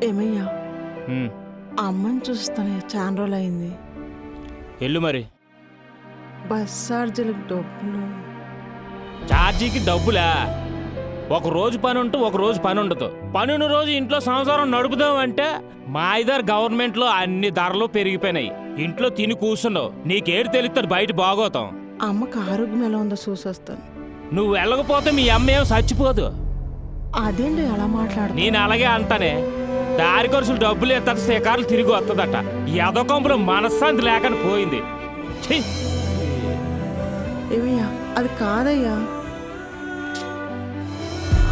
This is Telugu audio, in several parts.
ఏమయ్యా అమ్మని చూస్తానే చాలా రోజులు అయింది. ఎల్లు మరి. బస్ ఛార్జీలకు డబ్బులు. ఛార్జీకి డబ్బులా? ఒక రోజు పని ఉంటూ ఒక రోజు పని ఉండదు. పనున్న రోజు ఇంట్లో సంసారం నడుపుదాం అంటే మా ఇద్దరు గవర్నమెంట్లో అన్ని ధరలు పెరిగిపోయినాయి. ఇంట్లో తిని కూర్చున్నావు, నీకేడు తెలుస్తుంది బయట బాగోతాం. అమ్మకి ఆరోగ్యం ఎలా ఉందో చూసొస్తాను. నువ్వు వెళ్ళకపోతే మీ అమ్మ ఏం చచ్చిపోదు. అదేంటి అలా మాట్లాడు? నేను అలాగే అంటానే. దారి ఖర్చులు డబ్బులు ఎత్త శేఖర్లు తిరిగి వస్తుందట. ఎదకొంపులో మనశ్శాంతి లేకని పోయింది. ఏమయ్యా అది కాదయ్యా,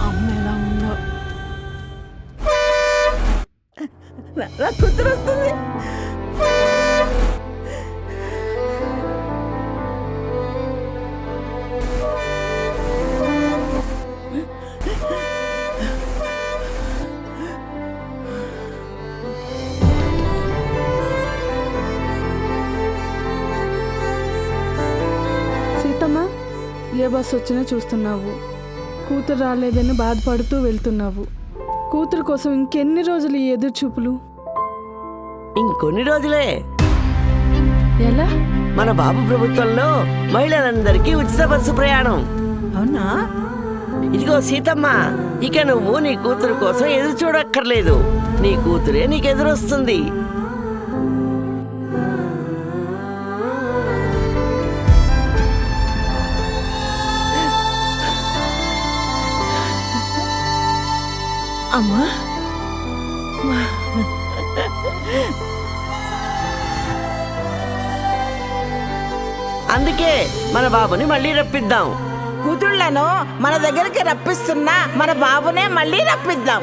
అమ్మ ఎలా ఉందో. నా కూతురు వస్తుంది. సీతమ్మా, ఏ బస్సు వచ్చినా చూస్తున్నావు. కూతురు రాలేదని బాధపడుతూ వెళ్తున్నావు. కూతురు కోసం ఇంకెన్ని రోజులు ఈ ఎదురు చూపులు? ఇంకొన్ని రోజులే. ఎలా? మన బాబు ప్రభుత్వంలో మహిళలందరికీ ఉచిత బస్సు ప్రయాణం. అవునా? ఇదిగో సీతమ్మ, ఇక నువ్వు నీ కూతురు కోసం ఎదురు చూడక్కర్లేదు. నీ కూతురే నీకు ఎదురొస్తుంది. అమ్మా, అందుకే మన బాబుని మళ్ళీ రప్పిద్దాం. కూతుళ్లను మన దగ్గరికి రప్పిస్తున్నా మన బాబునే మళ్ళీ రప్పిద్దాం.